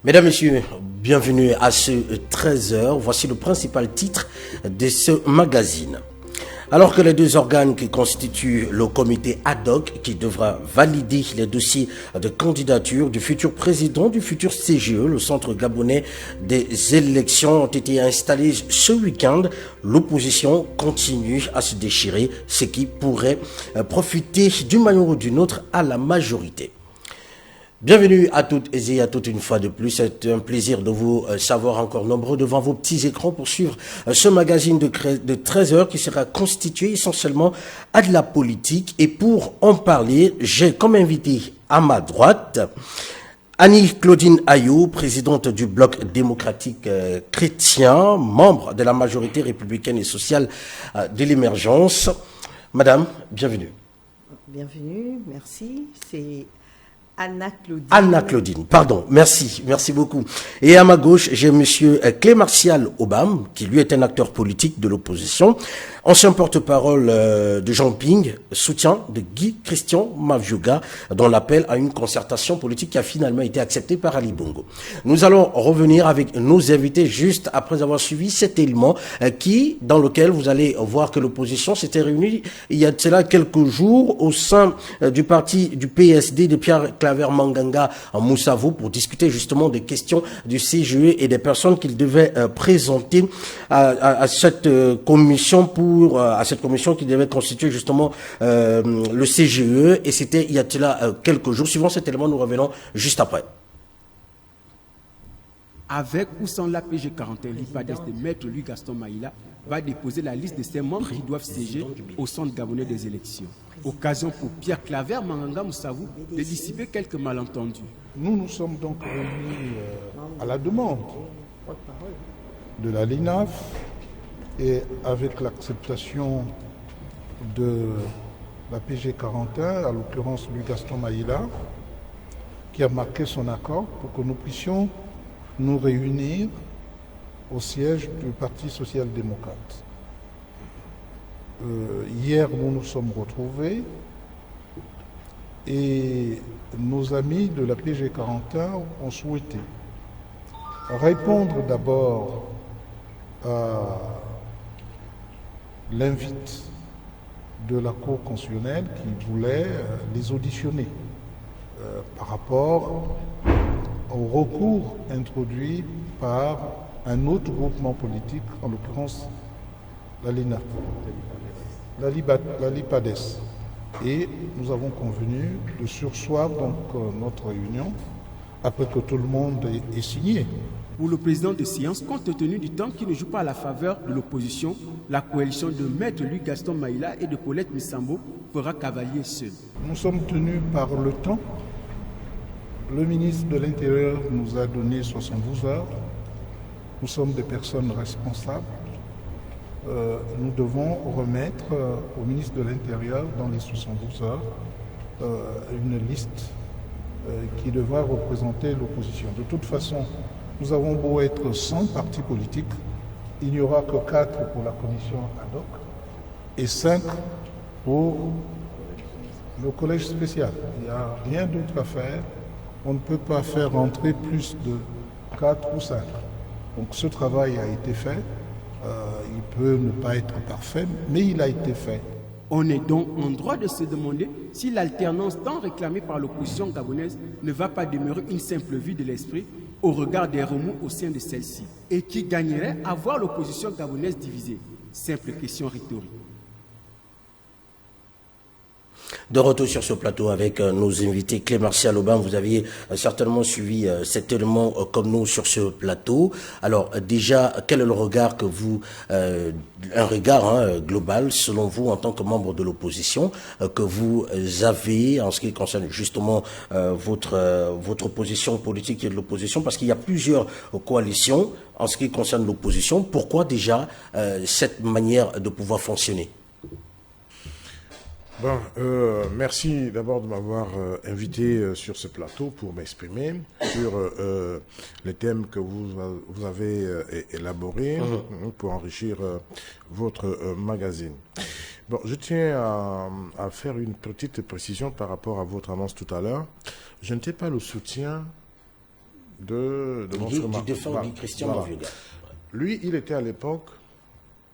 Mesdames, Messieurs, bienvenue à ce 13h. Voici le principal titre de ce magazine. Alors que les deux organes qui constituent le comité ad hoc qui devra valider les dossiers de candidature du futur président du futur CGE, le Centre gabonais des élections, ont été installés ce week-end, l'opposition continue à se déchirer, ce qui pourrait profiter d'une manière ou d'une autre à la majorité. Bienvenue à toutes et à toutes une fois de plus. C'est un plaisir de vous savoir encore nombreux devant vos petits écrans pour suivre ce magazine de 13 heures qui sera constitué essentiellement à de la politique. Et pour en parler, j'ai comme invité à ma droite Annie-Claudine Ayou, présidente du Bloc démocratique chrétien, membre de la majorité républicaine et sociale de l'émergence. Madame, bienvenue. Bienvenue, merci. C'est Anna-Claudine. Anna-Claudine, pardon, merci beaucoup. Et à ma gauche, j'ai monsieur Clémartial Obam, qui lui est un acteur politique de l'opposition, ancien porte-parole de Jean Ping, soutien de Guy Christian Mavioga, dont l'appel à une concertation politique qui a finalement été accepté par Ali Bongo. Nous allons revenir avec nos invités juste après avoir suivi cet élément dans lequel vous allez voir que l'opposition s'était réunie il y a de cela quelques jours au sein du parti du PSD de Pierre Claver Manganga en Moussavo pour discuter justement des questions du CGE et des personnes qu'il devait présenter à cette commission qui devait constituer justement le CGE, et c'était il y a de cela quelques jours. Suivant cet élément, nous revenons juste après. Avec ou sans l'APG 41, l'IPADES de Maître Louis Gaston Maïla va déposer la liste de ses membres qui doivent siéger au Centre gabonais des élections. Occasion pour Pierre Claver Manganga Moussavou de dissiper quelques malentendus. Nous sommes donc réunis à la demande de la LINAF et avec l'acceptation de la PG 41, à l'occurrence Louis Gaston Maïla, qui a marqué son accord pour que nous puissions nous réunir au siège du Parti social-démocrate. Hier, nous nous sommes retrouvés et nos amis de la PG 41 ont souhaité répondre d'abord à l'invite de la Cour constitutionnelle qui voulait les auditionner par rapport au recours introduit par un autre groupement politique, en l'occurrence la LINAF, la LIPADES. Et nous avons convenu de surseoir donc notre réunion après que tout le monde ait signé. Pour le président de séance, compte tenu du temps qui ne joue pas à la faveur de l'opposition, la coalition de Maître Louis Gaston Maïla et de Paulette Missambo fera cavalier seul. Nous sommes tenus par le temps. Le ministre de l'Intérieur nous a donné 72 heures. Nous sommes des personnes responsables. Nous devons remettre au ministre de l'Intérieur dans les 72 heures une liste qui devra représenter l'opposition. De toute façon, nous avons beau être 100 partis politiques, il n'y aura que 4 pour la commission ad hoc et 5 pour le collège spécial. Il n'y a rien d'autre à faire. On ne peut pas faire rentrer plus de 4 ou 5. Donc ce travail a été fait. Il peut ne pas être parfait, mais il a été fait. On est donc en droit de se demander si l'alternance tant réclamée par l'opposition gabonaise ne va pas demeurer une simple vue de l'esprit au regard des remous au sein de celle-ci, et qui gagnerait à voir l'opposition gabonaise divisée. Simple question rhétorique. De retour sur ce plateau avec nos invités. Clémartial Obam, vous aviez certainement suivi cet élément comme nous sur ce plateau. Alors déjà, quel est le regard que vous, un regard global selon vous en tant que membre de l'opposition, que vous avez en ce qui concerne justement votre position politique et de l'opposition, parce qu'il y a plusieurs coalitions en ce qui concerne l'opposition. Pourquoi déjà cette manière de pouvoir fonctionner ? Bon, merci d'abord de m'avoir invité sur ce plateau pour m'exprimer sur les thèmes que vous avez élaborés pour enrichir votre magazine. Bon, je tiens à faire une petite précision par rapport à votre annonce tout à l'heure. Je n'étais pas le soutien de du défunt Guy Christian Mavioga. Lui, il était à l'époque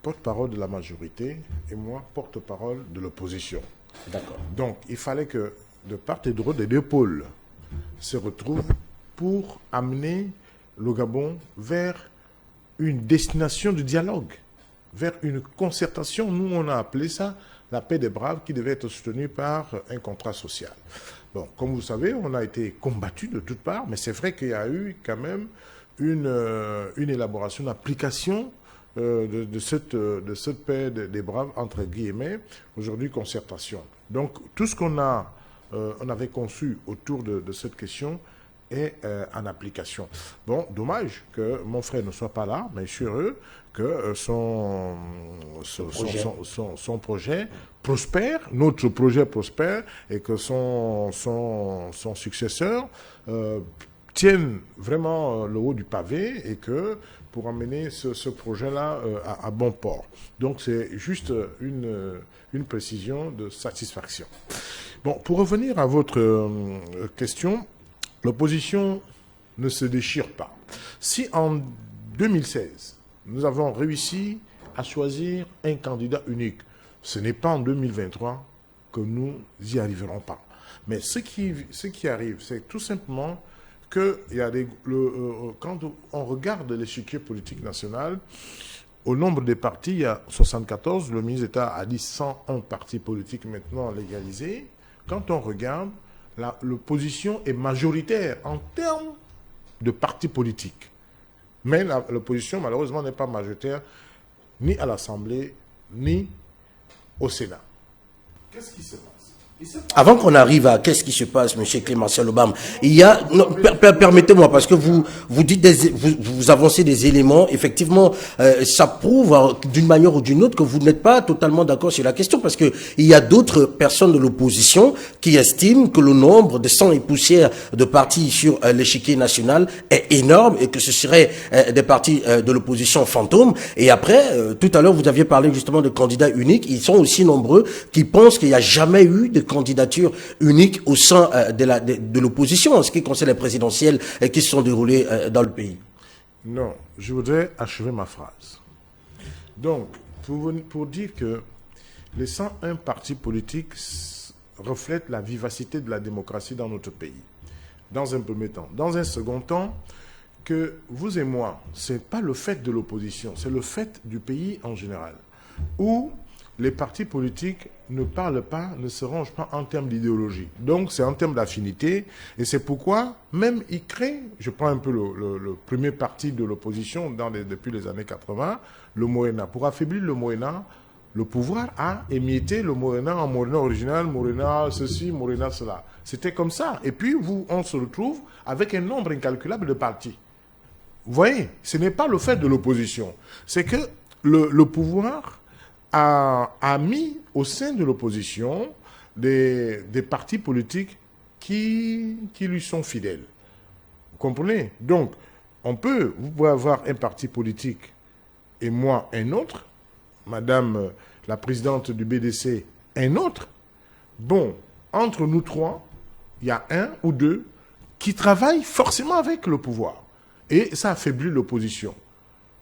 porte-parole de la majorité et moi, porte-parole de l'opposition. D'accord. Donc, il fallait que de part et d'autre, des deux pôles se retrouvent pour amener le Gabon vers une destination de dialogue, vers une concertation. Nous, on a appelé ça la paix des braves, qui devait être soutenue par un contrat social. Bon, comme vous savez, on a été combattu de toutes parts, mais c'est vrai qu'il y a eu quand même une élaboration, une application de cette paix des braves, entre guillemets, aujourd'hui concertation. Donc, tout ce qu'on avait conçu autour de cette question est en application. Bon, dommage que mon frère ne soit pas là, mais je suis heureux que son projet prospère, notre projet prospère, et que son successeur tienne vraiment le haut du pavé, et que pour amener ce projet-là à bon port. Donc c'est juste une précision de satisfaction. Bon, pour revenir à votre question, l'opposition ne se déchire pas. Si en 2016, nous avons réussi à choisir un candidat unique, ce n'est pas en 2023 que nous y arriverons pas. Mais ce qui arrive, c'est tout simplement que quand on regarde l'échiquier politique national, au nombre des partis, il y a 74, le ministre d'État a dit 101 partis politiques maintenant légalisés. Quand on regarde, l'opposition est majoritaire en termes de partis politiques. Mais l'opposition, malheureusement, n'est pas majoritaire ni à l'Assemblée, ni au Sénat. Qu'est-ce qui se passe? Avant qu'on arrive à qu'est-ce qui se passe, M. Clémentiel Obam, il y a, permettez-moi, parce que vous dites vous avancez des éléments, effectivement, ça prouve d'une manière ou d'une autre que vous n'êtes pas totalement d'accord sur la question, parce que il y a d'autres personnes de l'opposition qui estiment que le nombre de sang et poussière de partis sur l'échiquier national est énorme et que ce serait des partis de l'opposition fantômes. Et après, tout à l'heure, vous aviez parlé justement de candidats uniques. Ils sont aussi nombreux qui pensent qu'il n'y a jamais eu de candidature unique au sein de l'opposition en ce qui concerne les présidentielles qui se sont déroulées dans le pays. Non, je voudrais achever ma phrase. Donc, pour dire que les 101 partis politiques reflètent la vivacité de la démocratie dans notre pays, dans un premier temps. Dans un second temps, que vous et moi, ce n'est pas le fait de l'opposition, c'est le fait du pays en général, où les partis politiques ne parlent pas, ne se rangent pas en termes d'idéologie. Donc, c'est en termes d'affinité, et c'est pourquoi, même ils créent, je prends un peu le premier parti de l'opposition depuis les années 80, le Morena. Pour affaiblir le Morena, le pouvoir a émietté le Morena en Morena original, Morena ceci, Morena cela. C'était comme ça. Et puis, on se retrouve avec un nombre incalculable de partis. Vous voyez, ce n'est pas le fait de l'opposition. C'est que le pouvoir a mis au sein de l'opposition des partis politiques qui lui sont fidèles. Vous comprenez? Donc, vous pouvez avoir un parti politique et moi un autre, madame la présidente du BDC un autre. Bon, entre nous trois, il y a un ou deux qui travaillent forcément avec le pouvoir. Et ça affaiblit l'opposition.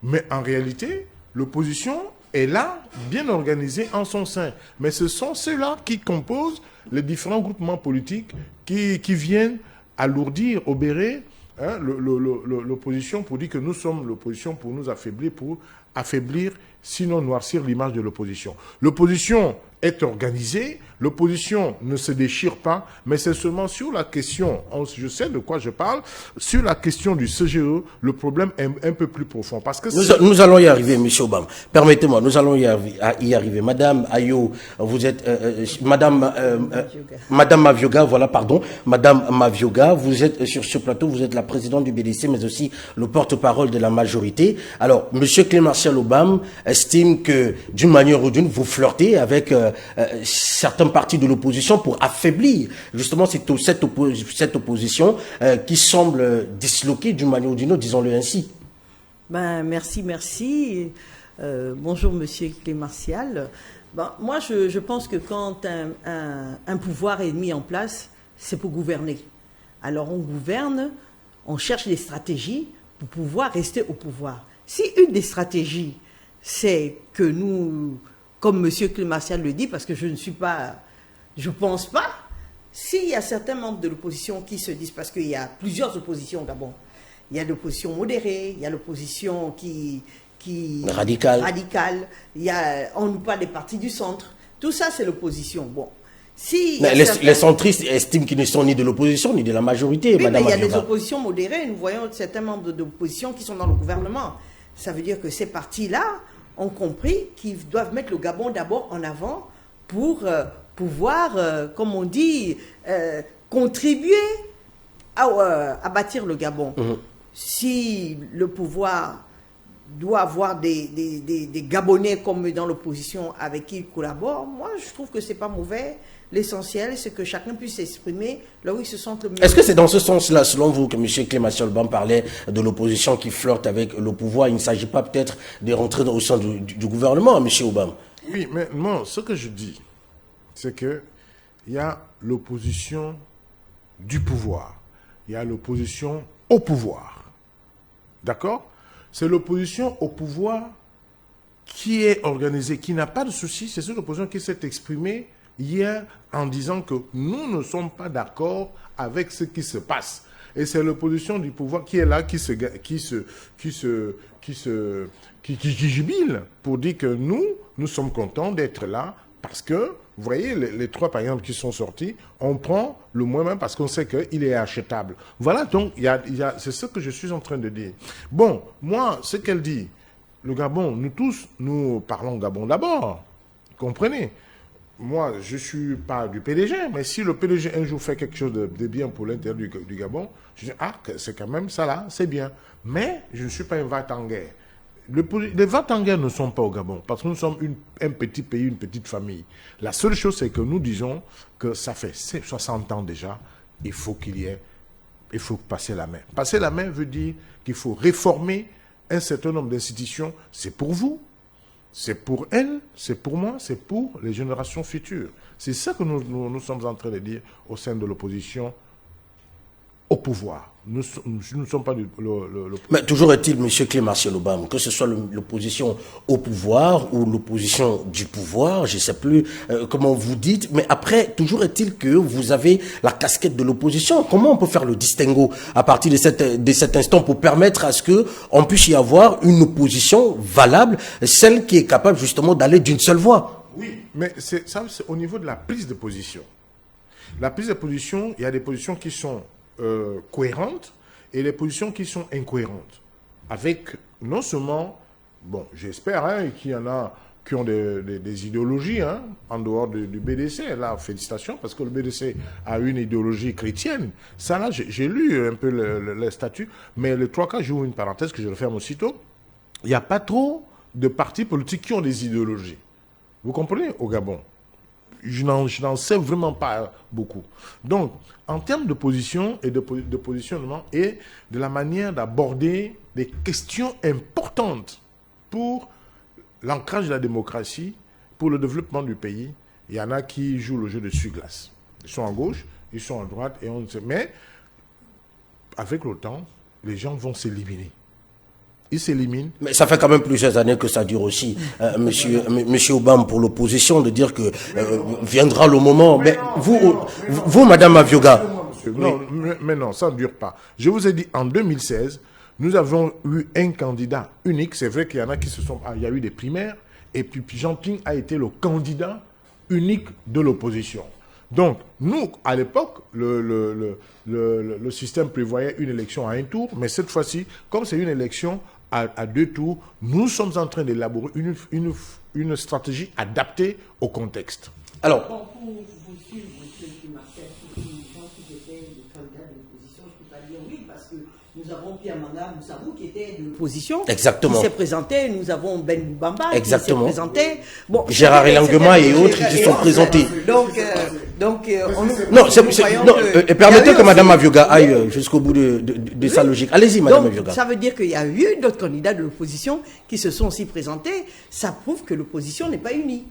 Mais en réalité, l'opposition est là, bien organisée en son sein. Mais ce sont ceux-là qui composent les différents groupements politiques qui viennent alourdir, obérer l'opposition pour dire que nous sommes l'opposition pour nous affaiblir, sinon noircir l'image de l'opposition. L'opposition est organisée, l'opposition ne se déchire pas, mais c'est seulement sur la question, je sais de quoi je parle, sur la question du CGE, le problème est un peu plus profond. Parce que nous allons y arriver, M. Obama. Permettez-moi, nous allons y arriver. Madame Ayo, vous êtes, Madame Mavioga, voilà, pardon. Madame Mavioga, vous êtes sur ce plateau, vous êtes la présidente du BDC, mais aussi le porte-parole de la majorité. Alors, M. Clémentiel Obam estime que, d'une manière ou d'une, vous flirtez avec certains partis de l'opposition pour affaiblir justement cette opposition qui semble disloquée d'une manière ou d'une autre, disons-le ainsi. Merci. Bonjour Monsieur Clémentiel. Moi je pense que quand un pouvoir est mis en place, c'est pour gouverner. Alors on gouverne on cherche des stratégies pour pouvoir rester au pouvoir. Si une des stratégies, c'est que nous, comme M. Clémarcial le dit, parce que je ne pense pas, s'il y a certains membres de l'opposition qui se disent, parce qu'il y a plusieurs oppositions au Gabon, il y a l'opposition modérée, il y a l'opposition qui radicale, on nous parle des partis du centre, tout ça c'est l'opposition. Bon. Si les centristes estiment qu'ils ne sont ni de l'opposition ni de la majorité, oui, Madame mais il y a Avioga. des oppositions modérées, nous voyons certains membres de l'opposition qui sont dans le gouvernement. Ça veut dire que ces partis-là ont compris qu'ils doivent mettre le Gabon d'abord en avant pour pouvoir, comme on dit, contribuer à bâtir le Gabon. Si le pouvoir doit avoir des Gabonais comme dans l'opposition avec qui il collabore, moi je trouve que c'est pas mauvais. L'essentiel, c'est que chacun puisse s'exprimer là où il se sent le mieux. Est-ce que c'est dans ce sens-là, selon vous, que M. Clémarcial Obam parlait de l'opposition qui flirte avec le pouvoir? Il ne s'agit pas peut-être de rentrer au sein du gouvernement, M. Obam? Oui, mais moi, ce que je dis, c'est qu'il y a l'opposition du pouvoir. Il y a l'opposition au pouvoir. D'accord? C'est l'opposition au pouvoir qui est organisée, qui n'a pas de souci. C'est cette opposition qui s'est exprimée hier en disant que nous ne sommes pas d'accord avec ce qui se passe. Et c'est l'opposition du pouvoir qui est là, qui jubile pour dire que nous sommes contents d'être là parce que, vous voyez, les trois, par exemple, qui sont sortis, on prend le moins même parce qu'on sait qu'il est achetable. Voilà, donc, c'est ce que je suis en train de dire. Bon, moi, ce qu'elle dit, le Gabon, nous tous, nous parlons Gabon d'abord. Comprenez? Moi, je ne suis pas du PDG, mais si le PDG un jour fait quelque chose de bien pour l'intérieur du Gabon, je dis, c'est quand même ça là, c'est bien. Mais je ne suis pas un va-t-en-guerre. Les va-t-en-guerre ne sont pas au Gabon, parce que nous sommes un petit pays, une petite famille. La seule chose, c'est que nous disons que ça fait 60 ans déjà, il faut passer la main. Passer la main veut dire qu'il faut réformer un certain nombre d'institutions. C'est pour vous. C'est pour elle, c'est pour moi, c'est pour les générations futures. C'est ça que nous sommes en train de dire au sein de l'opposition au pouvoir. Nous ne sommes pas Mais toujours est-il, M. Clémarcial Obam, que ce soit l'opposition au pouvoir ou l'opposition du pouvoir, je ne sais plus comment vous dites, mais après, toujours est-il que vous avez la casquette de l'opposition. Comment on peut faire le distinguo à partir de cet instant pour permettre à ce qu'on puisse y avoir une opposition valable, celle qui est capable justement d'aller d'une seule voix? Oui, mais c'est au niveau de la prise de position. La prise de position, il y a des positions qui sont cohérentes et les positions qui sont incohérentes. Avec non seulement, bon, j'espère qu'il y en a qui ont des idéologies en dehors du BDC. Là, félicitations, parce que le BDC a une idéologie chrétienne. Ça, là, j'ai lu un peu le statut, mais les trois cas, j'ouvre une parenthèse que je referme aussitôt. Il n'y a pas trop de partis politiques qui ont des idéologies. Vous comprenez, au Gabon? Je n'en sais vraiment pas beaucoup. Donc, en termes de position et de positionnement et de la manière d'aborder des questions importantes pour l'ancrage de la démocratie, pour le développement du pays, il y en a qui jouent le jeu de sur-glace. Ils sont à gauche, ils sont à droite, et mais avec le temps, les gens vont s'éliminer. Ils s'éliminent. Mais ça fait quand même plusieurs années que ça dure aussi, monsieur Obam, pour l'opposition, de dire que viendra le moment. Mais vous, Madame Avioga. Non, mais non, ça ne dure pas. Je vous ai dit, en 2016, nous avons eu un candidat unique. C'est vrai qu'il y en a qui il y a eu des primaires, et puis Jean Ping a été le candidat unique de l'opposition. Donc, nous, à l'époque, le système prévoyait une élection à un tour, mais cette fois-ci, comme c'est une élection à deux tours, nous sommes en train d'élaborer une stratégie adaptée au contexte. Alors, pour vous suivre, M. Clémarcial, les gens qui étaient des candidats de l'opposition, je ne peux pas dire oui, parce que nous avons Pierre Manga Moussabou qui était de l'opposition, exactement, qui s'est présenté, nous avons Ben Boubamba exactement, qui s'est présenté. Bon, Gérard Elangema et autres qui sont présentés. Permettez que Mme Avioga aille jusqu'au bout de sa logique. Allez-y, Mme Avioga. Ça veut dire qu'il y a eu d'autres candidats de l'opposition qui se sont aussi présentés. Ça prouve que l'opposition n'est pas unie.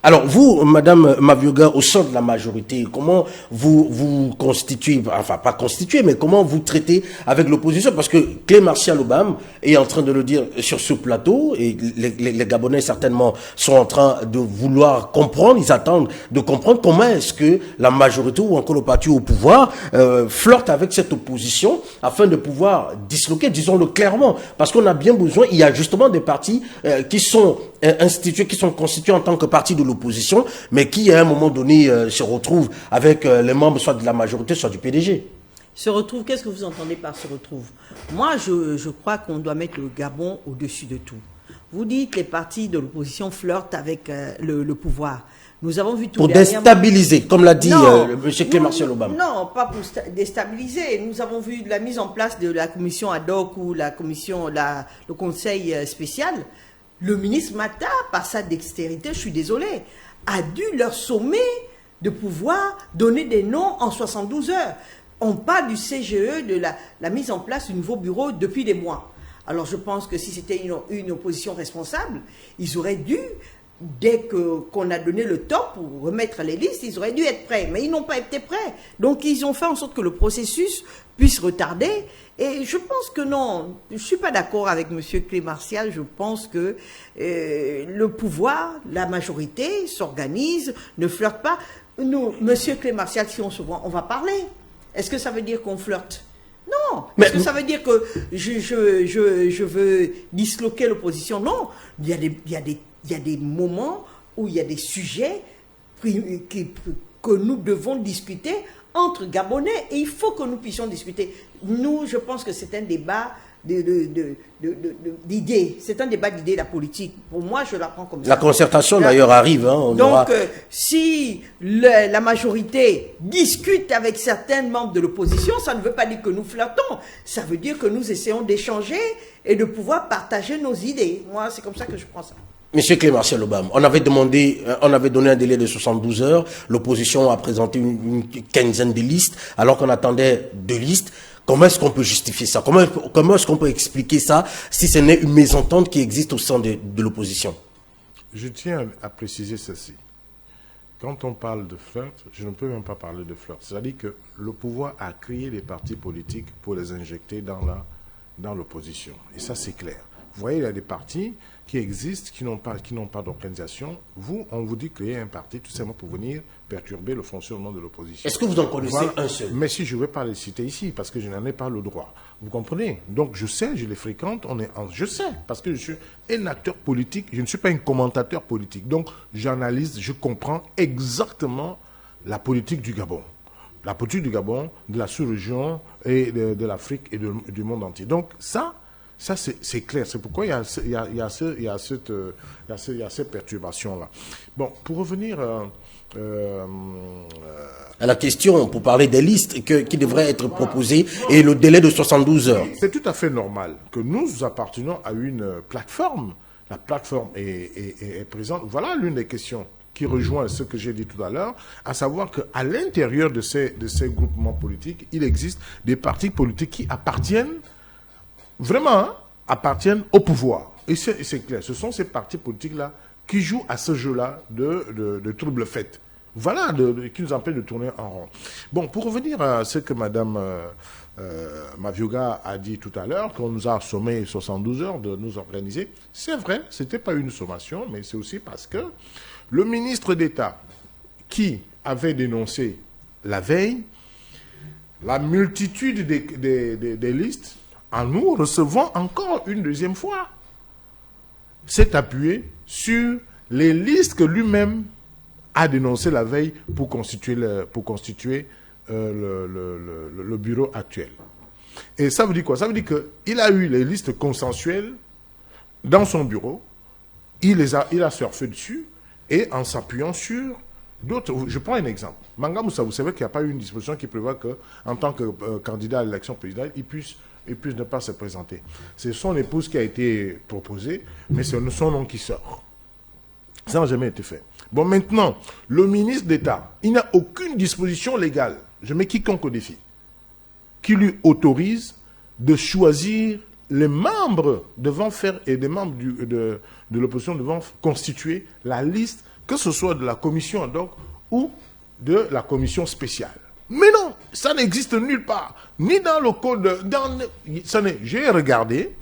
Alors vous, Madame Mavioga, au sein de la majorité, comment vous constituez, enfin pas constituez, mais comment vous traitez avec l'opposition? Parce que Clé Martial Obam est en train de le dire sur ce plateau, et les Gabonais certainement sont en train de vouloir comprendre, ils attendent de comprendre comment est-ce que la majorité ou encore le parti au pouvoir flirte avec cette opposition afin de pouvoir disloquer, disons-le clairement, parce qu'on a bien besoin, il y a justement des partis qui sont institués, qui sont constitués en tant que parti de l'opposition, mais qui à un moment donné se retrouvent avec les membres soit de la majorité, soit du PDG. Se retrouve, qu'est-ce que vous entendez par se retrouve? Moi, je crois qu'on doit mettre le Gabon au-dessus de tout. Vous dites les partis de l'opposition flirtent avec le pouvoir. Nous avons vu tout pour déstabiliser, comme l'a dit M. Clé Martial Obam. Non, pas pour déstabiliser. Nous avons vu la mise en place de la commission ad hoc ou la commission, le conseil spécial. Le ministre Mata, par sa dextérité, je suis désolé, a dû leur sommer de pouvoir donner des noms en 72 heures. On parle du CGE, de la mise en place du nouveau bureau depuis des mois. Alors je pense que si c'était une opposition responsable, ils auraient dû, dès qu'on a donné le top pour remettre les listes, ils auraient dû être prêts. Mais ils n'ont pas été prêts. Donc ils ont fait en sorte que le processus puisse retarder. Et je pense que non, je ne suis pas d'accord avec M. Clé Martial. Je pense que le pouvoir, la majorité s'organise, ne flirte pas. Nous, M. Clé Martial, si on se voit, on va parler. Est-ce que ça veut dire qu'on flirte? Non. Est-ce que ça veut dire que je veux disloquer l'opposition? Non. Il y a des moments où il y a des sujets que nous devons discuter entre Gabonais, et il faut que nous puissions discuter. Nous, je pense que c'est un débat d'idées. C'est un débat d'idées, la politique. Pour moi, je la prends comme ça. La concertation, d'ailleurs, arrive. Hein, donc, si la majorité discute avec certains membres de l'opposition, ça ne veut pas dire que nous flottons. Ça veut dire que nous essayons d'échanger et de pouvoir partager nos idées. Moi, c'est comme ça que je prends ça. Monsieur Clé Martial Obam, on avait donné un délai de 72 heures. L'opposition a présenté une quinzaine de listes, alors qu'on attendait 2 listes. Comment est-ce qu'on peut justifier ça? Comment est-ce qu'on peut expliquer ça si ce n'est une mésentente qui existe au sein de l'opposition? Je tiens à préciser ceci. Quand on parle de flirt, je ne peux même pas parler de flirt. C'est-à-dire que le pouvoir a créé les partis politiques pour les injecter dans l'opposition. Et ça, c'est clair. Vous voyez, il y a des partis qui existent, qui n'ont pas d'organisation. Vous, on vous dit créer un parti tout simplement pour venir perturber le fonctionnement de l'opposition. Est-ce que vous en connaissez un seul? Mais si je ne vais pas les citer ici, parce que je n'en ai pas le droit. Vous comprenez? Donc je sais, je les fréquente, je sais, parce que je suis un acteur politique, je ne suis pas un commentateur politique. Donc j'analyse, je comprends exactement la politique du Gabon. La politique du Gabon, de la sous-région et de l'Afrique et du monde entier. Donc ça c'est clair. C'est pourquoi il y a cette perturbation-là. Bon, pour revenir à la question, pour parler des listes qui devraient être proposées et le délai de 72 heures. C'est tout à fait normal que nous appartenons à une plateforme. La plateforme est présente. Voilà l'une des questions qui rejoint ce que j'ai dit tout à l'heure, à savoir qu'à l'intérieur de ces groupements politiques, il existe des partis politiques qui appartiennent vraiment, appartiennent au pouvoir. Et c'est clair, ce sont ces partis politiques-là qui jouent à ce jeu-là de trouble fait. Voilà, qui nous empêche de tourner en rond. Bon, pour revenir à ce que Mme Mavioga a dit tout à l'heure, qu'on nous a sommé 72 heures de nous organiser, c'est vrai, ce n'était pas une sommation, mais c'est aussi parce que le ministre d'État qui avait dénoncé la veille la multitude des listes, en nous recevant encore une deuxième fois, s'est appuyé sur les listes que lui-même a dénoncées la veille pour constituer le bureau actuel. Et ça veut dire quoi? Ça veut dire qu'il a eu les listes consensuelles dans son bureau, il a surfé dessus, et en s'appuyant sur d'autres. Je prends un exemple. Manga Moussa, vous savez qu'il n'y a pas eu une disposition qui prévoit qu'en tant que candidat à l'élection présidentielle, il puisse ne pas se présenter. C'est son épouse qui a été proposée, mais c'est son nom qui sort. Ça n'a jamais été fait. Bon, maintenant, le ministre d'État, il n'a aucune disposition légale, je mets quiconque au défi, qui lui autorise de choisir les membres devant faire, et des membres de l'opposition devant constituer la liste que ce soit de la commission ad hoc ou de la commission spéciale. Mais non, ça n'existe nulle part, ni dans le code. J'ai regardé,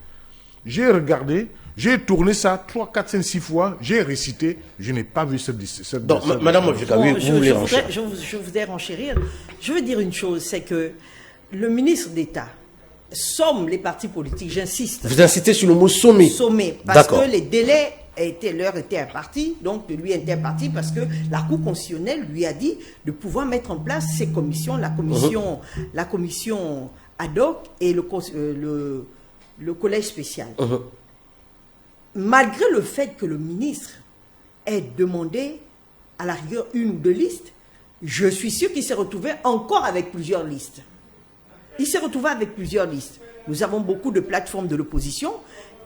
j'ai tourné ça 3, 4, 5, 6 fois, j'ai récité, je n'ai pas vu cette Donc, Madame Ovioka, oui, vous voulez renchérir. Je voudrais renchérir. Je veux dire une chose, c'est que le ministre d'État somme les partis politiques, j'insiste. Vous insistez sur le mot sommet. Sommet, parce que les délais leur étaient impartis, donc de lui était imparti parce que la Cour constitutionnelle lui a dit de pouvoir mettre en place ces commissions, la commission ad hoc et le collège spécial. Malgré le fait que le ministre ait demandé à la rigueur 1 ou 2 listes, je suis sûr qu'il s'est retrouvé encore avec plusieurs listes. Il s'est retrouvé avec plusieurs listes. Nous avons beaucoup de plateformes de l'opposition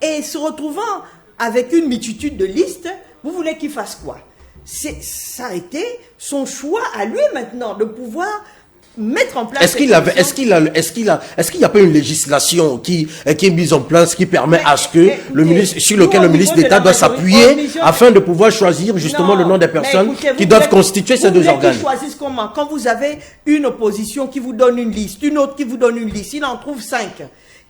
et se retrouvant avec une multitude de listes, vous voulez qu'il fasse quoi? Ça a été son choix à lui maintenant de pouvoir mettre en place. Est-ce qu'il n'y a pas une législation qui est mise en place qui permet à ce que le ministre, sur lequel le ministre d'État doit s'appuyer afin de pouvoir choisir justement le nom des personnes qui doivent constituer ces 2 organes? Vous choisissent comment? Quand vous avez une opposition qui vous donne une liste, une autre qui vous donne une liste, il en trouve 5.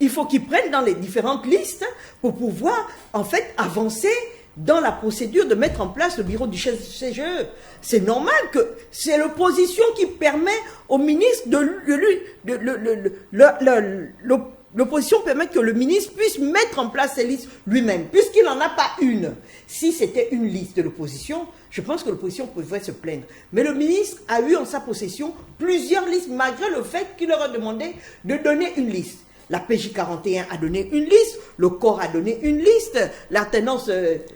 Il faut qu'ils prennent dans les différentes listes pour pouvoir, en fait, avancer dans la procédure de mettre en place le bureau du CGE. C'est normal que c'est l'opposition qui permet au ministre l'opposition permet que le ministre puisse mettre en place ses listes lui-même, puisqu'il n'en a pas une. Si c'était une liste de l'opposition, je pense que l'opposition pourrait se plaindre. Mais le ministre a eu en sa possession plusieurs listes, malgré le fait qu'il leur a demandé de donner une liste. La PJ 41 a donné une liste, le corps a donné une liste, l'alternance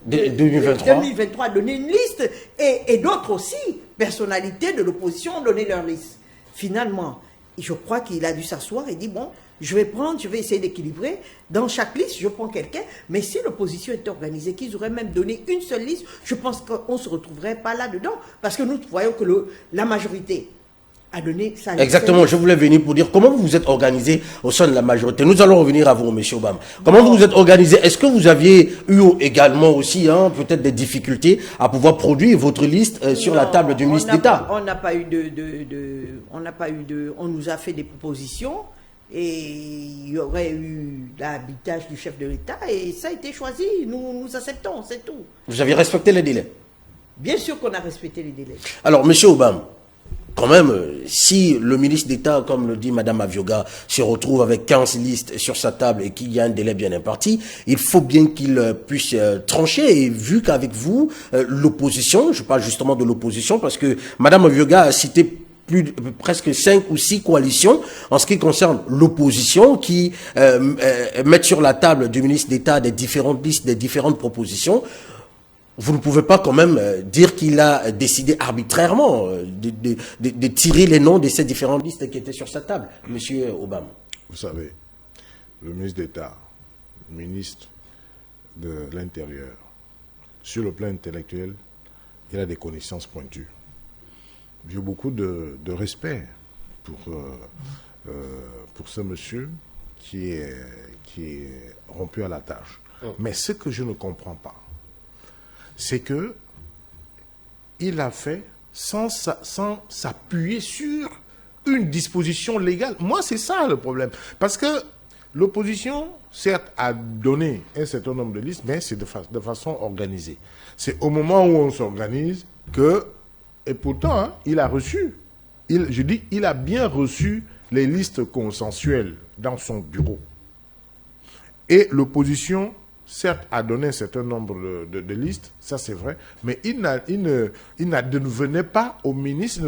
2023 a donné une liste, et d'autres aussi, personnalités de l'opposition, ont donné leur liste. Finalement, je crois qu'il a dû s'asseoir et dire, bon, je vais essayer d'équilibrer. Dans chaque liste, je prends quelqu'un, mais si l'opposition était organisée, qu'ils auraient même donné une seule liste, je pense qu'on ne se retrouverait pas là-dedans, parce que nous voyons que la majorité a donné sa liste. Exactement, je voulais venir pour dire comment vous vous êtes organisé au sein de la majorité. Nous allons revenir à vous, M. Obama. Comment vous vous êtes organisé? Est-ce que vous aviez eu également aussi peut-être des difficultés à pouvoir produire votre liste sur la table du ministre d'État? On n'a pas eu on nous a fait des propositions et il y aurait eu l'habitage du chef de l'État et ça a été choisi. Nous acceptons, c'est tout. Vous avez respecté les délais? Bien sûr qu'on a respecté les délais. Alors, M. Obama, quand même, si le ministre d'État, comme le dit Mme Avioga, se retrouve avec 15 listes sur sa table et qu'il y a un délai bien imparti, il faut bien qu'il puisse trancher. Et vu qu'avec vous, l'opposition, je parle justement de l'opposition, parce que Mme Avioga a cité presque 5 ou 6 coalitions en ce qui concerne l'opposition qui mettent sur la table du ministre d'État des différentes listes, des différentes propositions. Vous ne pouvez pas quand même dire qu'il a décidé arbitrairement de tirer les noms de ces différentes listes qui étaient sur sa table, M. Obama. Vous savez, le ministre d'État, le ministre de l'Intérieur, sur le plan intellectuel, il a des connaissances pointues. J'ai beaucoup de respect pour ce monsieur qui est rompu à la tâche. Mais ce que je ne comprends pas, c'est que il a fait sans s'appuyer sur une disposition légale. Moi, c'est ça le problème. Parce que l'opposition, certes, a donné un certain nombre de listes, mais c'est de façon organisée. C'est au moment où on s'organise que, et pourtant, il a reçu, il a bien reçu les listes consensuelles dans son bureau. Et l'opposition, certes, a donné un certain nombre de listes, ça c'est vrai, mais il ne revenait pas au ministre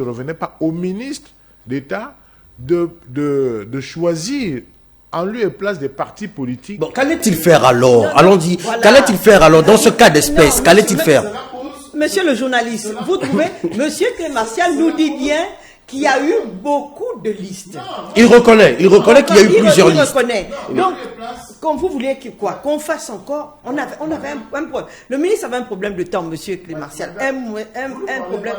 d'État de choisir en lieu et place des partis politiques. Bon, qu'allait-il faire alors? Allons-y. Voilà. Qu'allait-il faire alors dans ce cas d'espèce? Qu'allait-il faire? Monsieur le journaliste, vous trouvez, Monsieur Clémential nous dit bien qu'il y a eu beaucoup de listes. Il reconnaît qu'il y a eu plusieurs listes. Reconnaît. Donc, comme vous voulez qu'on fasse encore, on avait un problème. Le ministre avait un problème de temps, monsieur Clémartial. Un problème.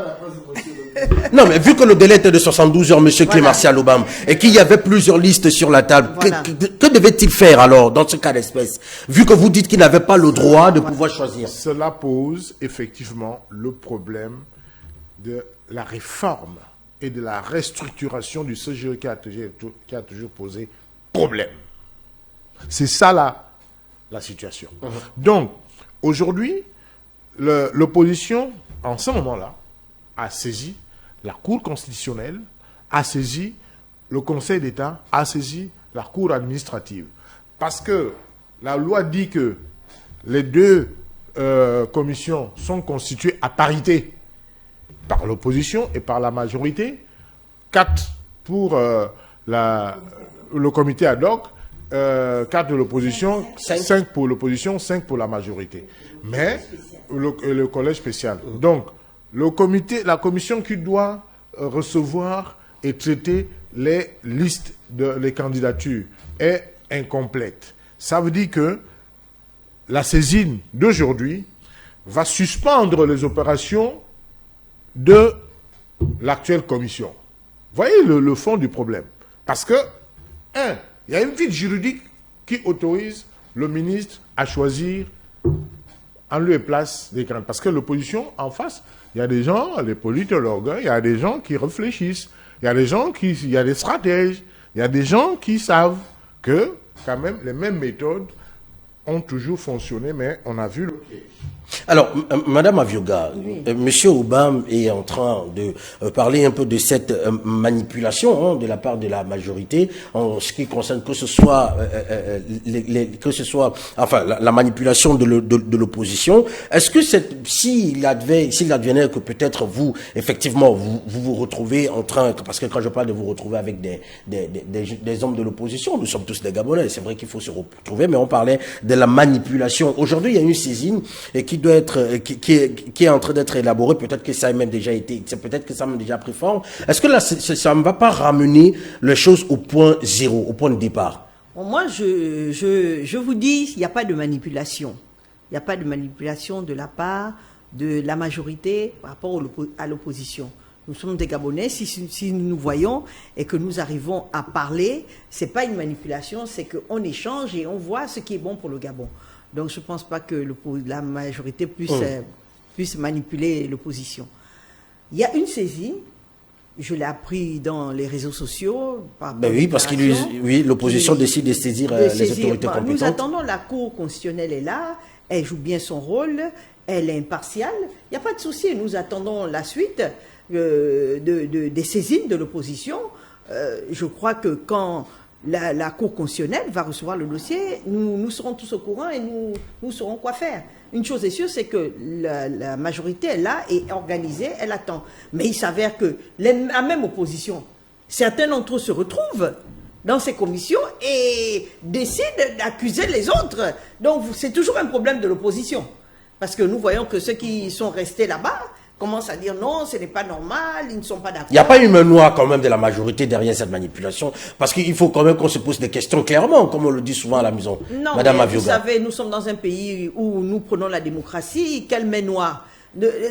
Non, mais vu que le délai était de 72 heures, monsieur Clémartial Obama, et qu'il y avait plusieurs listes sur la table, que devait-il faire alors, dans ce cas d'espèce? Vu que vous dites qu'il n'avait pas le droit de pouvoir choisir. Cela pose effectivement le problème de la réforme et de la restructuration du CGE qui a toujours posé problème. C'est ça la situation. Donc, aujourd'hui, l'opposition, en ce moment-là, a saisi la Cour constitutionnelle, a saisi le Conseil d'État, a saisi la Cour administrative. Parce que la loi dit que les deux commissions sont constituées à parité par l'opposition et par la majorité, 4 pour le comité ad hoc, 4 de l'opposition, 5 pour l'opposition, 5 pour la majorité. Mais le collège spécial. Donc, la commission qui doit recevoir et traiter les listes les candidatures est incomplète. Ça veut dire que la saisine d'aujourd'hui va suspendre les opérations de l'actuelle commission. Voyez le fond du problème. Parce que, il y a une vide juridique qui autorise le ministre à choisir en lieu et place des candidats. Parce que l'opposition, en face, il y a des gens, les politologues, il y a des gens qui réfléchissent, il y a des stratèges, il y a des gens qui savent que, quand même, les mêmes méthodes ont toujours fonctionné, mais on a vu le piège. Alors, Madame Avioga, Monsieur Obama est en train de parler un peu de cette manipulation de la part de la majorité en ce qui concerne que ce soit la manipulation de l'opposition. Est-ce que s'il advenait que peut-être vous, effectivement, vous retrouvez en train, parce que quand je parle de vous retrouver avec des hommes de l'opposition, nous sommes tous des Gabonais, c'est vrai qu'il faut se retrouver, mais on parlait de la manipulation. Aujourd'hui, il y a une saisine et qui doit être, qui est en train d'être élaborée. Peut-être que ça a même déjà été, peut-être que ça a même déjà pris forme. Est-ce que là, ça ne va pas ramener les choses au point zéro, au point de départ? Bon, moi, je vous dis, il n'y a pas de manipulation. Il n'y a pas de manipulation de la part de la majorité par rapport à l'opposition. Nous sommes des Gabonais. Si nous nous voyons et que nous arrivons à parler, c'est pas une manipulation, c'est qu'on échange et on voit ce qui est bon pour le Gabon. Donc, je ne pense pas que la majorité puisse manipuler l'opposition. Il y a une saisine, je l'ai appris dans les réseaux sociaux. Oui, parce que l'opposition décide de saisir les autorités compétentes. Nous attendons, la Cour constitutionnelle est là, elle joue bien son rôle, elle est impartiale. Il n'y a pas de souci, nous attendons la suite des saisines de l'opposition. Je crois que quand la Cour constitutionnelle va recevoir le dossier, nous serons tous au courant et nous saurons quoi faire. Une chose est sûre, c'est que la majorité est là et organisée, elle attend. Mais il s'avère que la même opposition, certains d'entre eux se retrouvent dans ces commissions et décident d'accuser les autres. Donc c'est toujours un problème de l'opposition. Parce que nous voyons que ceux qui sont restés là-bas commencent à dire non, ce n'est pas normal, ils ne sont pas d'accord. Il n'y a pas une main noire quand même de la majorité derrière cette manipulation, parce qu'il faut quand même qu'on se pose des questions clairement, comme on le dit souvent à la maison. Non, Madame mais Avioga. Vous savez, nous sommes dans un pays où nous prenons la démocratie, quelle main noire.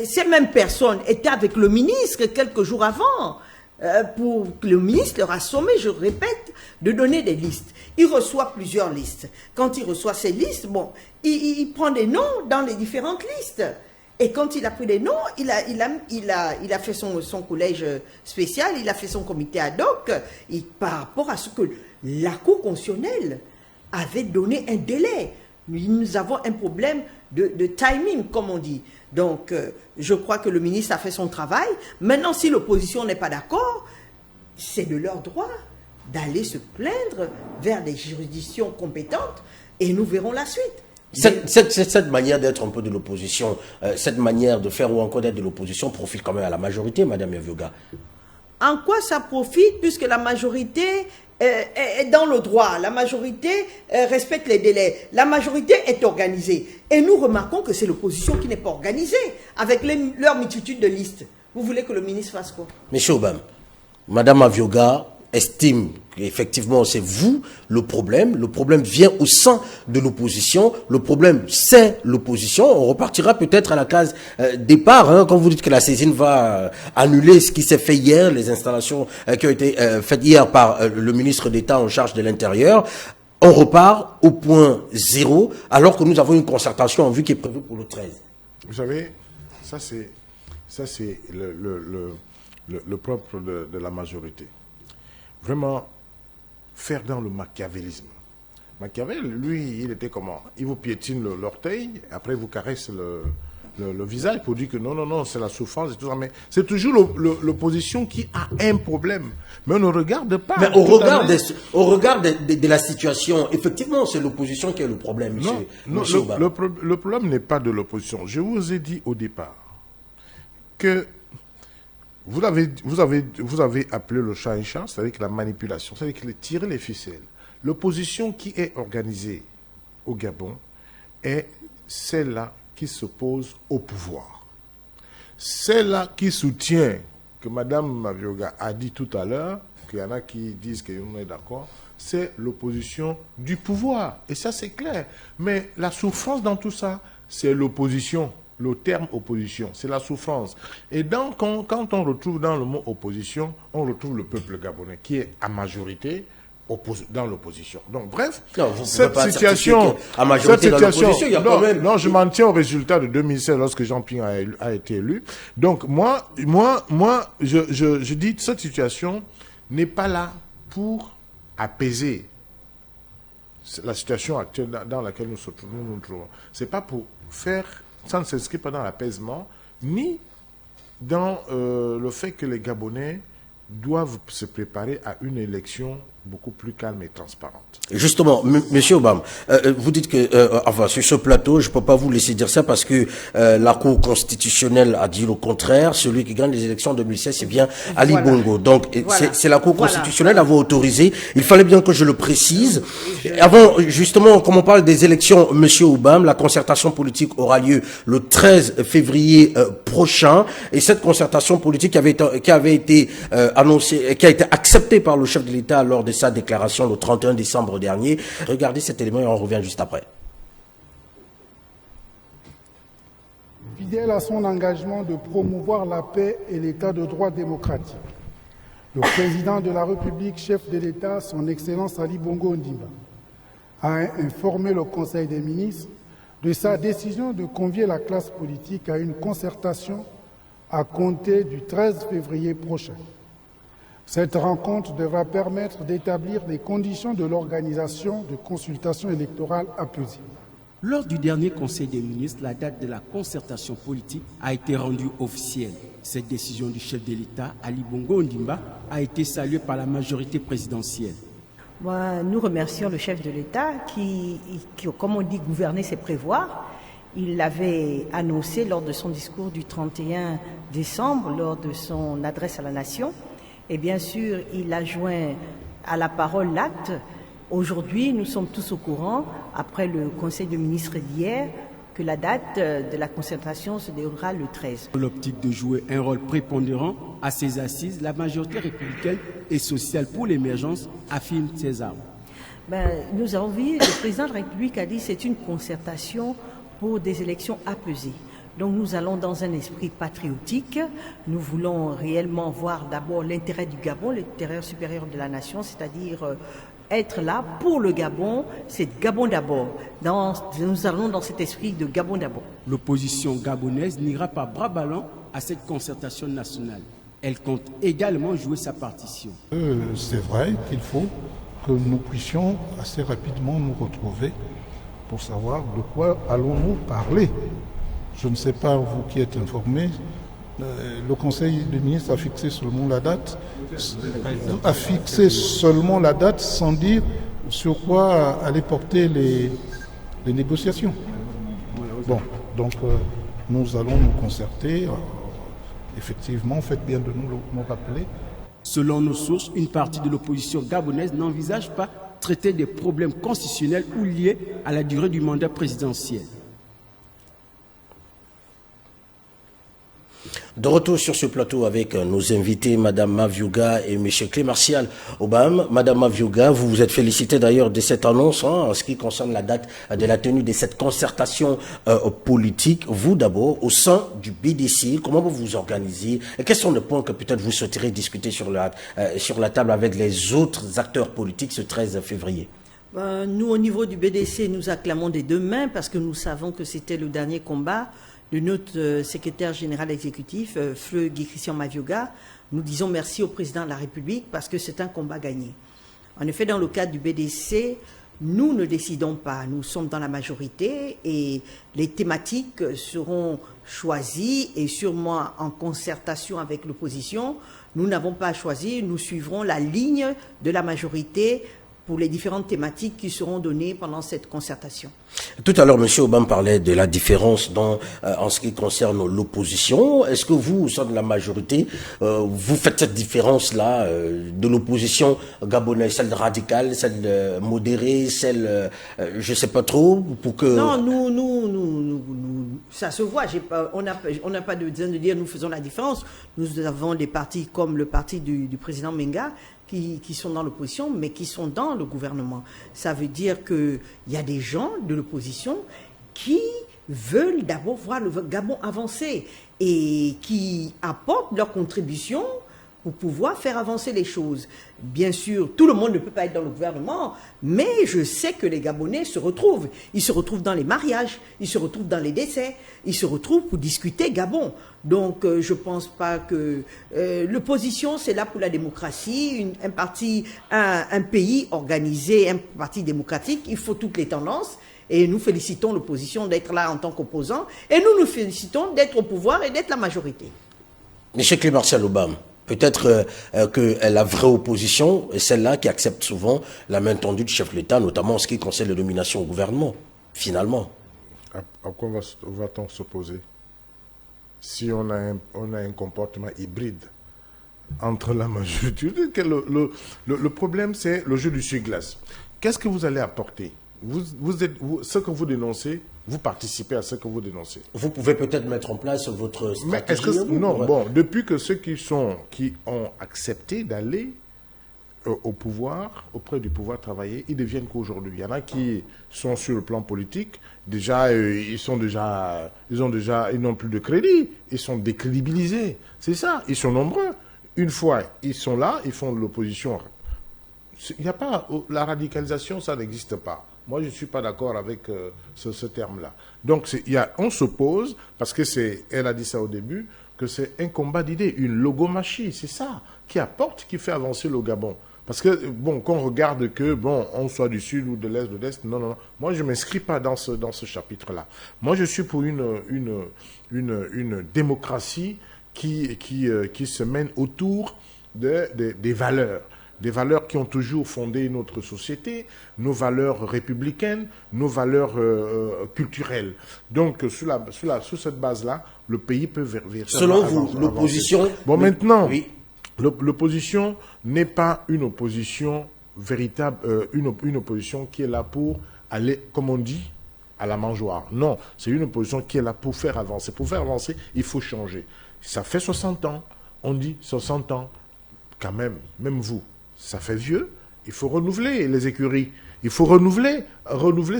Ces mêmes personnes étaient avec le ministre quelques jours avant, pour que le ministre leur a sommé, je répète, de donner des listes. Il reçoit plusieurs listes. Quand il reçoit ces listes, bon, il prend des noms dans les différentes listes. Et quand il a pris des noms, il a fait son collège spécial, il a fait son comité ad hoc, par rapport à ce que la Cour constitutionnelle avait donné un délai. Nous avons un problème de timing, comme on dit. Donc, je crois que le ministre a fait son travail. Maintenant, si l'opposition n'est pas d'accord, c'est de leur droit d'aller se plaindre vers des juridictions compétentes et nous verrons la suite. Cette manière d'être un peu de l'opposition, cette manière de faire ou encore d'être de l'opposition profite quand même à la majorité, Madame Avioga. En quoi ça profite, puisque la majorité est dans le droit, la majorité respecte les délais, la majorité est organisée. Et nous remarquons que c'est l'opposition qui n'est pas organisée, avec leur multitude de listes. Vous voulez que le ministre fasse quoi? Monsieur Obama, Madame Avioga estime qu'effectivement c'est vous le problème vient au sein de l'opposition, le problème c'est l'opposition. On repartira peut-être à la case départ, hein, quand vous dites que la saisine va annuler ce qui s'est fait hier, les installations qui ont été faites hier par le ministre d'État en charge de l'Intérieur. On repart au point zéro alors que nous avons une concertation en vue qui est prévue pour le 13. Vous savez, ça c'est le propre de la majorité. Vraiment, faire dans le machiavélisme. Machiavel, lui, il était comment? Il vous piétine l'orteil, après il vous caresse le visage pour dire que non, c'est la souffrance et tout ça. Mais c'est toujours l'opposition qui a un problème. Mais on ne regarde pas. Mais au regard de la situation, effectivement, c'est l'opposition qui a le problème, monsieur Obama. Le problème n'est pas de l'opposition. Je vous ai dit au départ que vous avez appelé le chat un chat, c'est-à-dire que la manipulation, c'est-à-dire que tirer les ficelles. L'opposition qui est organisée au Gabon est celle-là qui s'oppose au pouvoir. Celle-là qui soutient, que Mme Avioga a dit tout à l'heure, qu'il y en a qui disent qu'on est d'accord, c'est l'opposition du pouvoir. Et ça, c'est clair. Mais la souffrance dans tout ça, c'est l'opposition. Le terme opposition, c'est la souffrance. Et quand on retrouve dans le mot opposition, on retrouve le peuple gabonais qui est à majorité dans l'opposition. Donc bref, cette situation, non, je m'en tiens au résultat de 2016 lorsque Jean-Pierre a été élu. Donc moi, je dis que cette situation n'est pas là pour apaiser la situation actuelle dans laquelle nous nous trouvons. C'est pas pour faire. Ça ne s'inscrit pas dans l'apaisement, ni dans le fait que les Gabonais doivent se préparer à une élection beaucoup plus calme et transparente. Justement, Monsieur Obama, vous dites que, enfin, sur ce plateau, je ne peux pas vous laisser dire ça parce que la Cour constitutionnelle a dit le contraire. Celui qui gagne les élections en 2016, c'est bien Ali Bongo. Donc, c'est la Cour constitutionnelle à vous autoriser. Il fallait bien que je le précise. Avant, justement, comme on parle des élections, Monsieur Obama, la concertation politique aura lieu le 13 février prochain. Et cette concertation politique qui avait été annoncée, qui a été acceptée par le chef de l'État lors de sa déclaration le 31 décembre dernier. Regardez cet élément et on revient juste après. Fidèle à son engagement de promouvoir la paix et l'état de droit démocratique, le président de la République, chef de l'État, son Excellence Ali Bongo Ondimba, a informé le Conseil des ministres de sa décision de convier la classe politique à une concertation à compter du 13 février prochain. Cette rencontre devra permettre d'établir les conditions de l'organisation de consultations électorales apaisées. Lors du dernier Conseil des ministres, la date de la concertation politique a été rendue officielle. Cette décision du chef de l'État, Ali Bongo Ondimba, a été saluée par la majorité présidentielle. Nous remercions le chef de l'État qui, comme on dit, gouverner c'est prévoir. Il l'avait annoncé lors de son discours du 31 décembre, lors de son adresse à la nation. Et bien sûr, il a joint à la parole l'acte. Aujourd'hui, nous sommes tous au courant, après le Conseil de ministres d'hier, que la date de la concertation se déroulera le 13. Dans l'optique de jouer un rôle prépondérant à ces assises, la majorité républicaine et sociale pour l'émergence affirme ses armes. Nous avons vu, le président de la République a dit que c'est une concertation pour des élections apaisées. Donc nous allons dans un esprit patriotique. Nous voulons réellement voir d'abord l'intérêt du Gabon, l'intérêt supérieur de la nation, c'est-à-dire être là pour le Gabon, c'est Gabon d'abord. Nous allons dans cet esprit de Gabon d'abord. L'opposition gabonaise n'ira pas bras ballants à cette concertation nationale. Elle compte également jouer sa partition. C'est vrai qu'il faut que nous puissions assez rapidement nous retrouver pour savoir de quoi allons-nous parler. Je ne sais pas, vous qui êtes informés, le Conseil des ministres a fixé seulement la date, sans dire sur quoi allaient porter les négociations. Bon, donc nous allons nous concerter. Effectivement, faites bien de nous rappeler. Selon nos sources, une partie de l'opposition gabonaise n'envisage pas traiter des problèmes constitutionnels ou liés à la durée du mandat présidentiel. De retour sur ce plateau avec nos invités, Madame Maviouga et Monsieur Clé-Martial Obam. Madame Maviouga, vous vous êtes félicité d'ailleurs de cette annonce en ce qui concerne la date de la tenue de cette concertation politique. Vous d'abord, au sein du BDC, comment vous vous organisez et quels sont les points que peut-être vous souhaiterez discuter sur la table avec les autres acteurs politiques ce 13 février? Nous, au niveau du BDC, nous acclamons des deux mains parce que nous savons que c'était le dernier combat de notre secrétaire général exécutif, Feu Guy-Christian Maviouga. Nous disons merci au président de la République parce que c'est un combat gagné. En effet, dans le cadre du BDC, nous ne décidons pas. Nous sommes dans la majorité et les thématiques seront choisies et sûrement en concertation avec l'opposition. Nous n'avons pas choisi, nous suivrons la ligne de la majorité pour les différentes thématiques qui seront données pendant cette concertation. Tout à l'heure, M. Obam parlait de la différence en ce qui concerne l'opposition. Est-ce que vous, au sein de la majorité, vous faites cette différence-là de l'opposition gabonaise, celle radicale, celle modérée, celle, je ne sais pas trop, pour que... Non, nous ça se voit. On n'a pas besoin de dire nous faisons la différence. Nous avons des partis comme le parti du président Menga, qui sont dans l'opposition, mais qui sont dans le gouvernement. Ça veut dire qu'il y a des gens de l'opposition qui veulent d'abord voir le Gabon avancer et qui apportent leur contribution pour pouvoir faire avancer les choses. Bien sûr, tout le monde ne peut pas être dans le gouvernement, mais je sais que les Gabonais se retrouvent. Ils se retrouvent dans les mariages, ils se retrouvent dans les décès, ils se retrouvent pour discuter Gabon. Donc, je ne pense pas que l'opposition, c'est là pour la démocratie, un pays organisé, un parti démocratique. Il faut toutes les tendances. Et nous félicitons l'opposition d'être là en tant qu'opposant. Et nous félicitons d'être au pouvoir et d'être la majorité. Monsieur Clé-Martial Obam, peut-être que la vraie opposition est celle-là qui accepte souvent la main tendue du chef de l'État, notamment en ce qui concerne les nominations au gouvernement, finalement. À quoi va-t-on s'opposer si on a un comportement hybride entre la majorité? Le problème, c'est le jeu du sur-glace. Qu'est-ce que vous allez apporter? Ce que vous dénoncez, vous participez à ce que vous dénoncez. Vous pouvez peut-être mettre en place votre stratégie. Mais est-ce que non, bon, depuis que ceux qui ont accepté d'aller au pouvoir, auprès du pouvoir travailler, ils deviennent qu'aujourd'hui. Il y en a qui sont sur le plan politique, déjà ils n'ont plus de crédit, ils sont décrédibilisés. C'est ça, ils sont nombreux. Une fois ils sont là, ils font de l'opposition. Il n'y a pas la radicalisation, ça n'existe pas. Moi, je ne suis pas d'accord avec ce terme-là. Donc, on s'oppose, parce que elle a dit ça au début, que c'est un combat d'idées, une logomachie, c'est ça, qui fait avancer le Gabon. Parce que, bon, qu'on regarde que, bon, on soit du sud ou de l'est, non. Moi, je ne m'inscris pas dans ce chapitre-là. Moi, je suis pour une démocratie qui se mène autour des valeurs. Des valeurs qui ont toujours fondé notre société, nos valeurs républicaines, nos valeurs culturelles. Donc, sous cette base-là, le pays peut selon vous, l'opposition... Bon, maintenant, oui. L'opposition n'est pas une opposition véritable, une opposition qui est là pour aller, comme on dit, à la mangeoire. Non, c'est une opposition qui est là pour faire avancer. Pour faire avancer, il faut changer. Ça fait 60 ans, on dit 60 ans, quand même vous. Ça fait vieux, il faut renouveler les écuries. Il faut renouveler,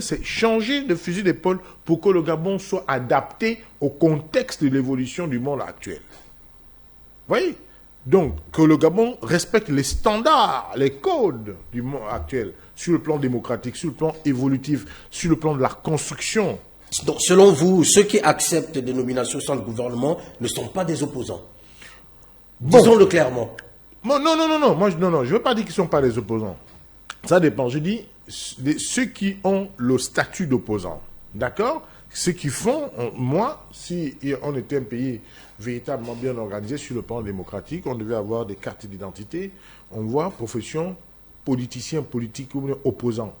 c'est changer de fusil d'épaule pour que le Gabon soit adapté au contexte de l'évolution du monde actuel. Vous voyez? Donc, que le Gabon respecte les standards, les codes du monde actuel, sur le plan démocratique, sur le plan évolutif, sur le plan de la construction. Donc, selon vous, ceux qui acceptent des nominations sans le gouvernement ne sont pas des opposants. Bon. Disons-le clairement. Non. Moi, je ne veux pas dire qu'ils ne sont pas des opposants. Ça dépend. Je dis ceux qui ont le statut d'opposant. D'accord? Ceux qui font, moi, si on était un pays véritablement bien organisé sur le plan démocratique, on devait avoir des cartes d'identité. On voit profession, politicien, politique ou opposant.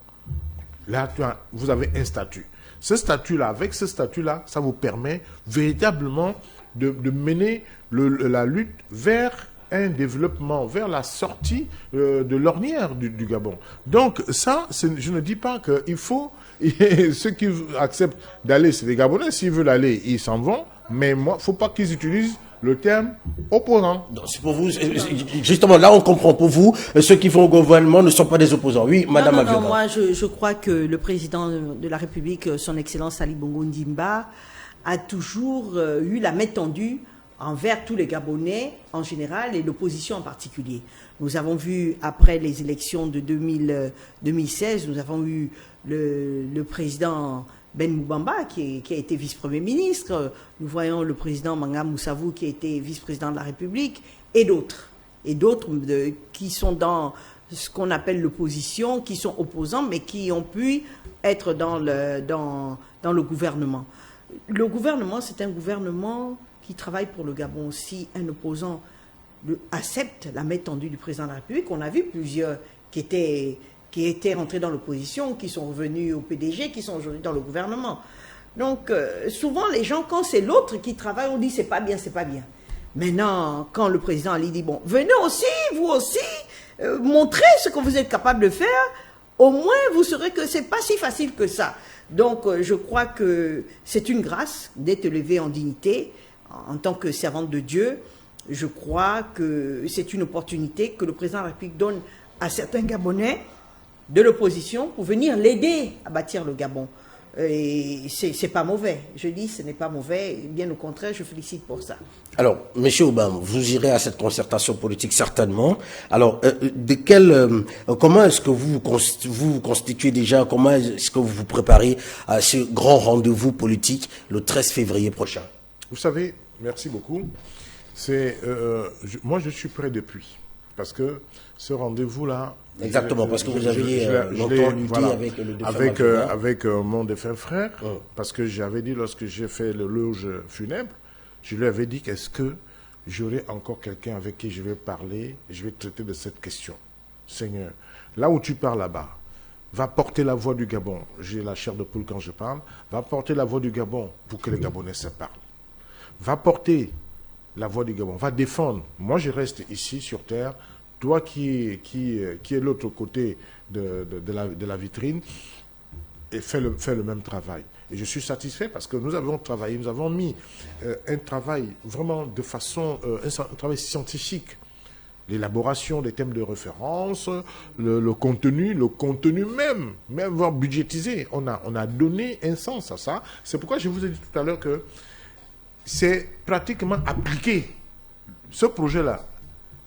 Là, vous avez un statut. Ce statut-là, avec ce statut-là, ça vous permet véritablement de mener la lutte vers un développement, vers la sortie de l'ornière du Gabon. Donc ça, je ne dis pas qu'il faut, ceux qui acceptent d'aller, c'est les Gabonais, s'ils veulent aller, ils s'en vont, mais moi, il ne faut pas qu'ils utilisent le terme opposant. C'est pour vous, justement, là on comprend. Pour vous, ceux qui font au gouvernement ne sont pas des opposants. Oui, Madame Avioga. Non, moi je crois que le président de la République, son Excellence Ali Bongo Ndimba, a toujours eu la main tendue envers tous les Gabonais en général et l'opposition en particulier. Nous avons vu, après les élections de 2016, nous avons eu le président Ben Moubamba qui a été vice-premier ministre. Nous voyons le président Manga Moussavou qui a été vice-président de la République et d'autres. Et d'autres qui sont dans ce qu'on appelle l'opposition, qui sont opposants, mais qui ont pu être dans le gouvernement. Le gouvernement, c'est un gouvernement qui travaille pour le Gabon. Si un opposant accepte la main tendue du président de la République, on a vu plusieurs qui étaient rentrés dans l'opposition, qui sont revenus au PDG, qui sont aujourd'hui dans le gouvernement. Donc, souvent, les gens, quand c'est l'autre qui travaille, on dit c'est pas bien, c'est pas bien. Maintenant, quand le président Ali dit, bon, venez aussi, vous aussi, montrez ce que vous êtes capable de faire, au moins vous saurez que c'est pas si facile que ça. Donc, je crois que c'est une grâce d'être élevé en dignité, en tant que servante de Dieu. Je crois que c'est une opportunité que le président de la République donne à certains Gabonais de l'opposition pour venir l'aider à bâtir le Gabon. Et c'est pas mauvais. Je dis, ce n'est pas mauvais. Bien au contraire, je félicite pour ça. Alors, Monsieur Obama, vous irez à cette concertation politique certainement. Alors, comment est-ce que vous vous constituez déjà, comment est-ce que vous vous préparez à ce grand rendez-vous politique le 13 février prochain? Vous savez, merci beaucoup. Moi, je suis prêt depuis. Parce que ce rendez-vous-là... Exactement, parce que vous aviez longtemps lutté avec le défunt avec mon défunt frère, parce que j'avais dit, lorsque j'ai fait le loge funèbre, je lui avais dit, est-ce que j'aurai encore quelqu'un avec qui je vais parler, je vais traiter de cette question. Seigneur, là où tu parles là-bas, va porter la voix du Gabon. J'ai la chair de poule quand je parle. Va porter la voix du Gabon pour que les Gabonais se parlent. Va porter la voix du Gabon, va défendre. Moi, je reste ici sur terre. Toi qui est l'autre côté de la vitrine, et fais le même travail. Et je suis satisfait parce que nous avons travaillé, nous avons mis un travail vraiment de façon, un travail scientifique. L'élaboration des thèmes de référence, le contenu même voire budgétisé. On a donné un sens à ça. C'est pourquoi je vous ai dit tout à l'heure que c'est pratiquement appliqué. Ce projet-là,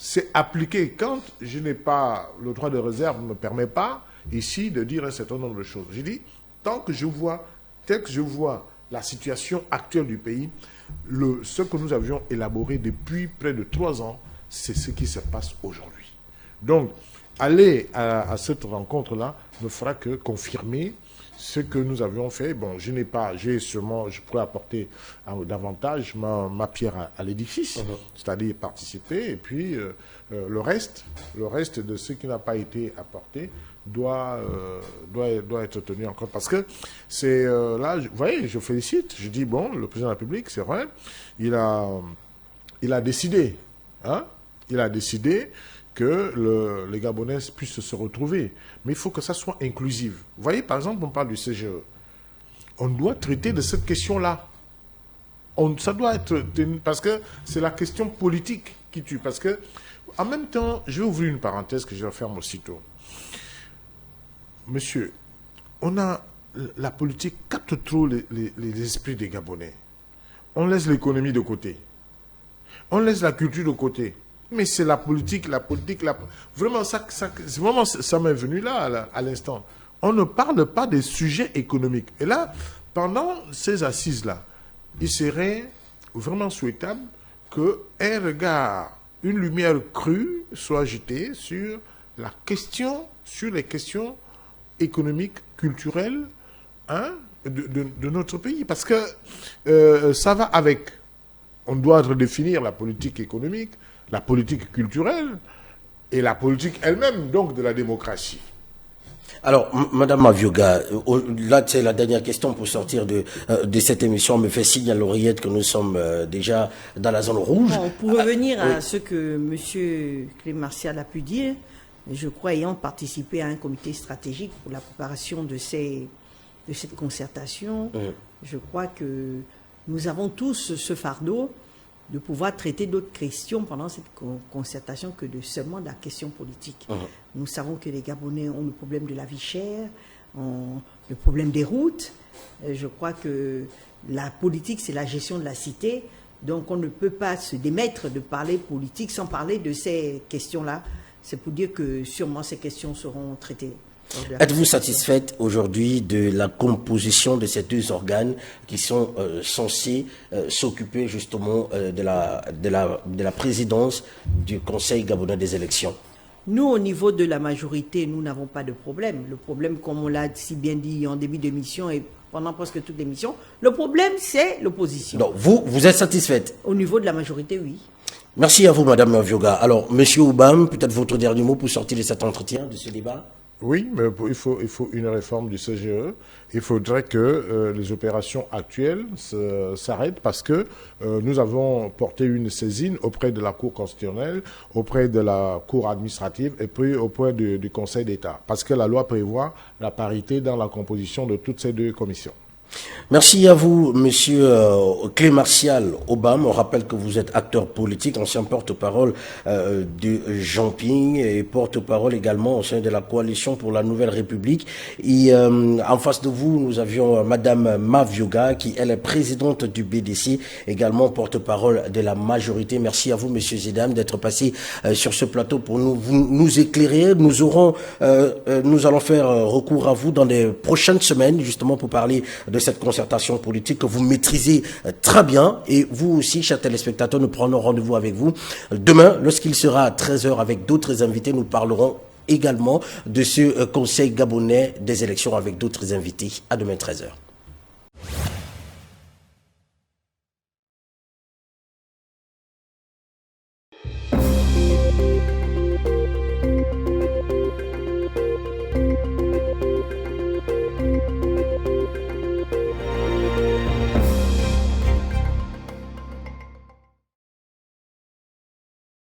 c'est appliqué. Quand je n'ai pas, le droit de réserve ne me permet pas ici de dire un certain nombre de choses. J'ai dit, tel que je vois la situation actuelle du pays, ce que nous avions élaboré depuis près de 3 ans, c'est ce qui se passe aujourd'hui. Donc, aller à cette rencontre-là ne fera que confirmer ce que nous avions fait. Bon, je pourrais apporter davantage ma pierre à l'édifice, c'est-à-dire participer, et puis le reste de ce qui n'a pas été apporté doit être tenu en compte. Parce que c'est là, vous voyez, je félicite, je dis, bon, le président de la République, c'est vrai, il a décidé, il a décidé que les Gabonais puissent se retrouver. Mais il faut que ça soit inclusif. Vous voyez, par exemple, on parle du CGE. On doit traiter de cette question-là. Ça doit être... Parce que c'est la question politique qui tue. Parce que, en même temps, je vais ouvrir une parenthèse que je vais fermer aussitôt. Monsieur, la politique capte trop les esprits des Gabonais. On laisse l'économie de côté. On laisse la culture de côté. Mais c'est la politique. Vraiment, ça m'est venu là, à l'instant. On ne parle pas des sujets économiques. Et là, pendant ces assises-là, il serait vraiment souhaitable qu'un regard, une lumière crue soit jetée sur les questions économiques, culturelles, de notre pays. Parce que ça va avec. On doit redéfinir la politique économique, la politique culturelle et la politique elle-même, donc, de la démocratie. Alors, Madame Avioga, là, c'est la dernière question pour sortir de cette émission. On me fait signe à l'oreillette que nous sommes déjà dans la zone rouge. Bon, pour revenir à ce que M. Clé Martial a pu dire, je crois, ayant participé à un comité stratégique pour la préparation de cette concertation, je crois que nous avons tous ce fardeau de pouvoir traiter d'autres questions pendant cette concertation que de seulement la question politique. Nous savons que les Gabonais ont le problème de la vie chère, ont le problème des routes. Je crois que la politique, c'est la gestion de la cité. Donc on ne peut pas se démettre de parler politique sans parler de ces questions-là. C'est pour dire que sûrement ces questions seront traitées. Êtes-vous satisfaite aujourd'hui de la composition de ces deux organes qui sont censés s'occuper justement de la présidence du Conseil gabonais des élections? Nous, au niveau de la majorité, nous n'avons pas de problème. Le problème, comme on l'a si bien dit en début d'émission et pendant presque toute l'émission, le problème, c'est l'opposition. Donc, vous êtes satisfaite? Au niveau de la majorité, oui. Merci à vous, Madame Mavyoga. Alors, Monsieur Oubam, peut-être votre dernier mot pour sortir de cet entretien, de ce débat? Oui, mais il faut une réforme du CGE. Il faudrait que les opérations actuelles s'arrêtent parce que nous avons porté une saisine auprès de la Cour constitutionnelle, auprès de la Cour administrative et puis auprès du Conseil d'État. Parce que la loi prévoit la parité dans la composition de toutes ces deux commissions. Merci à vous, Monsieur Clé-Martial Oubam. On rappelle que vous êtes acteur politique, ancien porte-parole de Jean Ping et porte-parole également au sein de la Coalition pour la Nouvelle République. Et en face de vous, nous avions Madame Mavyoga, qui elle est présidente du BDC, également porte-parole de la majorité. Merci à vous, Monsieur Zidane, d'être passé sur ce plateau pour nous éclairer. Nous allons faire recours à vous dans les prochaines semaines, justement pour parler de cette concertation politique que vous maîtrisez très bien. Et vous aussi, chers téléspectateurs, nous prenons rendez-vous avec vous demain, lorsqu'il sera à 13h avec d'autres invités. Nous parlerons également de ce Conseil gabonais des élections avec d'autres invités. À demain, 13h.